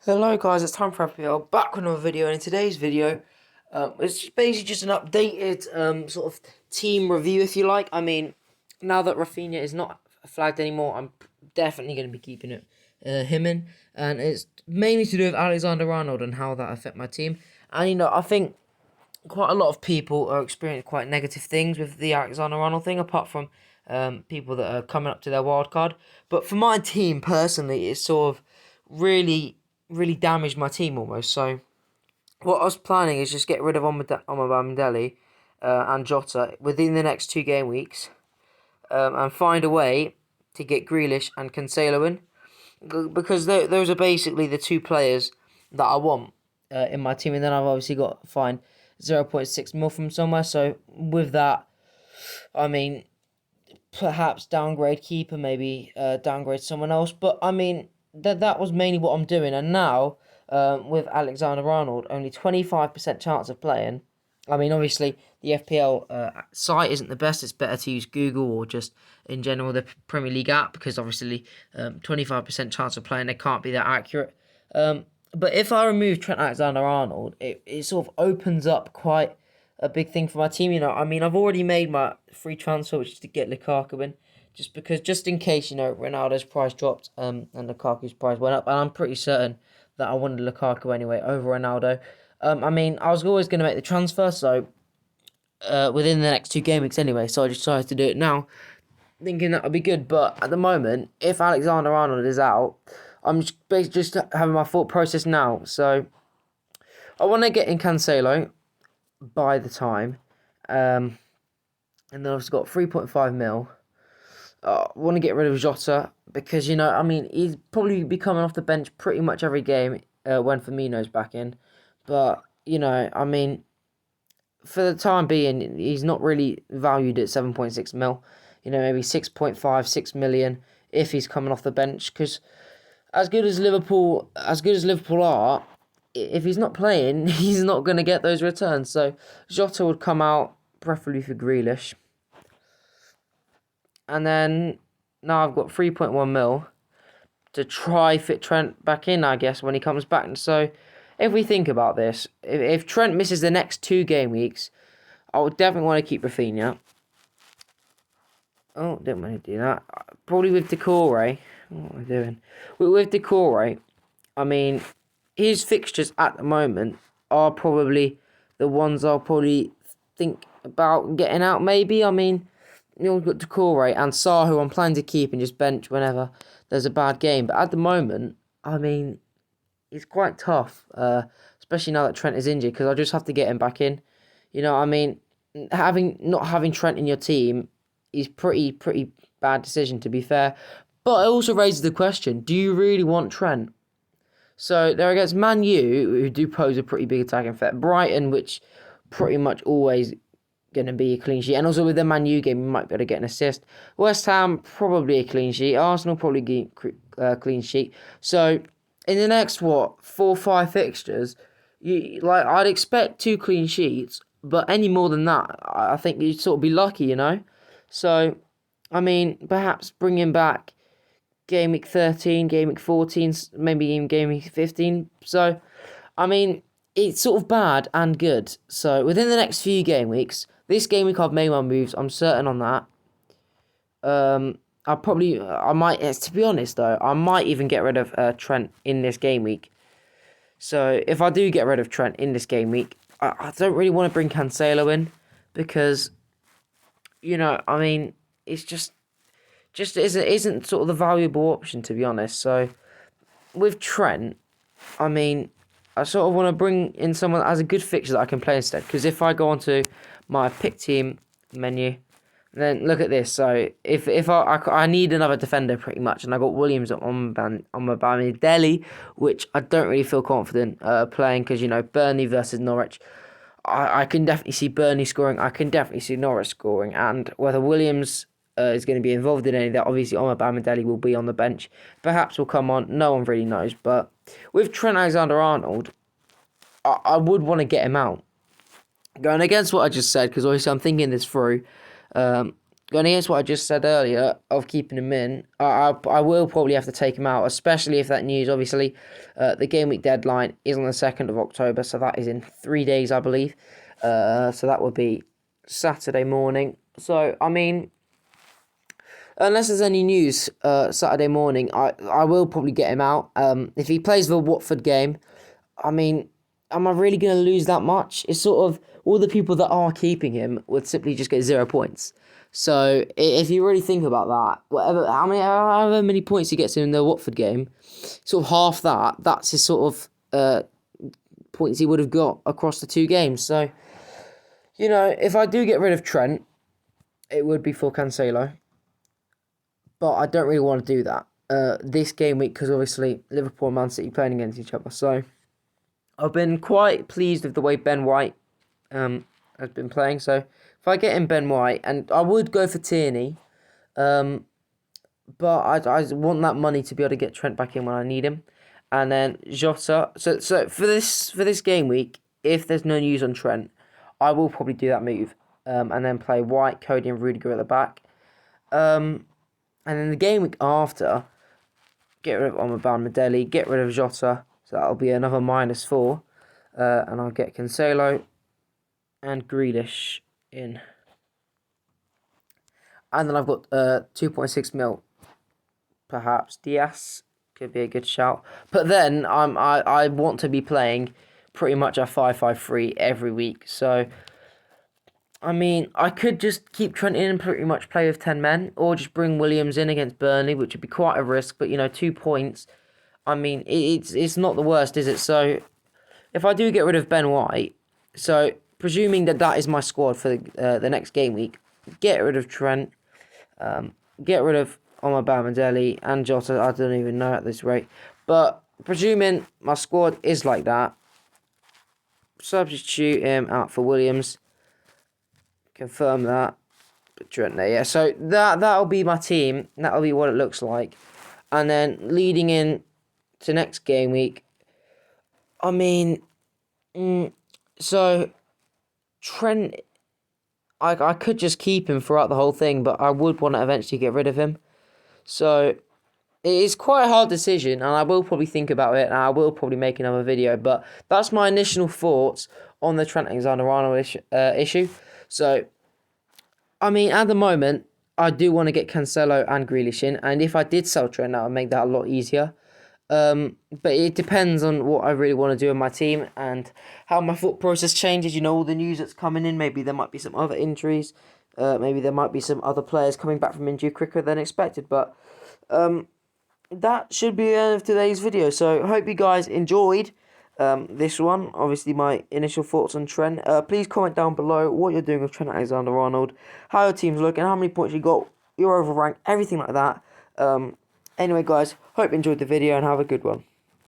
Hello guys, it's time for FPL, back with another video, and in today's video, it's basically just an updated sort of team review, if you like. I mean, now that Rafinha is not flagged anymore, I'm definitely going to be keeping him in, and it's mainly to do with Alexander-Arnold and how that affect my team. And I think quite a lot of people are experiencing quite negative things with the Alexander-Arnold thing, apart from people that are coming up to their wild card. But for my team personally, it's sort of really damaged my team almost. So what I was planning is just get rid of Omabamidele and Jota within the next 2 game weeks, and find a way to get Grealish and Cancelo in, because those are basically the two players that I want in my team. And then I've obviously got to find 0.6 mil from somewhere. So with that, I mean, perhaps downgrade keeper, maybe downgrade someone else. But I mean, that was mainly what I'm doing. And now, with Alexander-Arnold, only 25% chance of playing. I mean, obviously, the FPL site isn't the best. It's better to use Google or just, in general, the Premier League app, because obviously, 25% chance of playing, they can't be that accurate. But if I remove Trent Alexander-Arnold, it sort of opens up quite a big thing for my team. I mean, I've already made my free transfer, which is to get Lukaku in, just in case, Ronaldo's price dropped, and Lukaku's price went up, and I'm pretty certain that I wanted Lukaku anyway over Ronaldo. I mean, I was always going to make the transfer, so within the next 2 game weeks anyway, so I decided to do it now, thinking that would be good. But at the moment, if Alexander-Arnold is out, I'm just basically just having my thought process now. So I want to get in Cancelo by the time, and then I've got 3.5 mil. I want to get rid of Jota because, I mean, he's probably be coming off the bench pretty much every game when Firmino's back in. But, I mean, for the time being, he's not really valued at 7.6 mil. Maybe 6.5, 6 million if he's coming off the bench. Because as good as Liverpool are, if he's not playing, he's not going to get those returns. So Jota would come out, preferably for Grealish. And then now I've got 3.1 mil to try fit Trent back in, I guess, when he comes back. So if we think about this, if Trent misses the next 2 game weeks, I would definitely want to keep Rafinha. Oh, didn't want to do that. Probably with Decore. What am I doing? With Decore, I mean, his fixtures at the moment are probably the ones I'll probably think about getting out, maybe. I mean, we've got Decore and Sarr, who I'm planning to keep and just bench whenever there's a bad game. But at the moment, I mean, it's quite tough, especially now that Trent is injured, because I just have to get him back in. I mean, not having Trent in your team is pretty bad decision, to be fair. But it also raises the question, do you really want Trent? So they're against Man U, who do pose a pretty big attacking threat. Brighton, which pretty much always going to be a clean sheet. And also with the Man U game, you might be able to get an assist. West Ham, probably a clean sheet. Arsenal, probably clean sheet. So in the next, 4 or 5 fixtures, I'd expect 2 clean sheets. But any more than that, I think you'd sort of be lucky, So, I mean, perhaps bring him back game week 13, game week 14, maybe even game week 15. So, I mean, it's sort of bad and good. So, within the next few game weeks, this game week I've made my moves. I'm certain on that. I might, to be honest though, I might even get rid of Trent in this game week. So, if I do get rid of Trent in this game week, I don't really want to bring Cancelo in because, I mean, it's just isn't sort of the valuable option, to be honest. So with Trent, I mean, I sort of want to bring in someone that has a good fixture that I can play instead. Because if I go onto my pick team menu, then look at this. So if I need another defender pretty much, and I got Williams on my Bamidele, which I don't really feel confident playing because Burnley versus Norwich. I can definitely see Burnley scoring. I can definitely see Norwich scoring, and whether Williams is going to be involved in any of that, obviously Omar will be on the bench. Perhaps will come on. No one really knows. But with Trent Alexander-Arnold, I would want to get him out. Going against what I just said, because obviously I'm thinking this through. going against what I just said earlier of keeping him in, I will probably have to take him out, especially if that news, obviously, the game week deadline is on the 2nd of October, so that is in 3 days, I believe. So that would be Saturday morning. So, I mean, unless there's any news Saturday morning, I will probably get him out. If he plays the Watford game, I mean, am I really going to lose that much? It's sort of all the people that are keeping him would simply just get 0 points. So if you really think about that, however many points he gets in the Watford game, sort of half that's his sort of points he would have got across the 2 games. So, you know, if I do get rid of Trent, it would be for Cancelo. But I don't really want to do that this game week because obviously Liverpool and Man City playing against each other. So I've been quite pleased with the way Ben White has been playing. So if I get in Ben White, and I would go for Tierney, but I want that money to be able to get Trent back in when I need him, and then Jota. So for this game week, if there's no news on Trent, I will probably do that move, and then play White, Cody, and Rudiger at the back. And then the game week after, get rid of Amrabat, get rid of Jota, so that'll be another -4. And I'll get Cancelo and Grealish in. And then I've got 2.6 mil, perhaps. Diaz could be a good shout. But then I want to be playing pretty much a 5-5-3 every week. So, I mean, I could just keep Trent in and pretty much play with 10 men, or just bring Williams in against Burnley, which would be quite a risk. But, you know, 2 points, I mean, it's not the worst, is it? So, if I do get rid of Ben White, so presuming that is my squad for the next game week, get rid of Trent, get rid of Amrabat and Jota, I don't even know at this rate. But presuming my squad is like that, substitute him out for Williams. Confirm that. But Trent there, yeah. So that'll be my team. That'll be what it looks like. And then leading in to next game week, I mean, so Trent, I could just keep him throughout the whole thing, but I would want to eventually get rid of him. So it is quite a hard decision, and I will probably think about it, and I will probably make another video. But that's my initial thoughts on the Trent Alexander-Arnold issue. So, I mean, at the moment, I do want to get Cancelo and Grealish in, and if I did sell Trent, that would make that a lot easier. But it depends on what I really want to do in my team and how my thought process changes. You know, all the news that's coming in. Maybe there might be some other injuries. Maybe there might be some other players coming back from injury quicker than expected. But that should be the end of today's video. So I hope you guys enjoyed this one. Obviously, my initial thoughts on Trent. Please comment down below what you're doing with Trent Alexander-Arnold, how your team's looking, how many points you got, your overall rank, everything like that. Anyway, guys, hope you enjoyed the video and have a good one.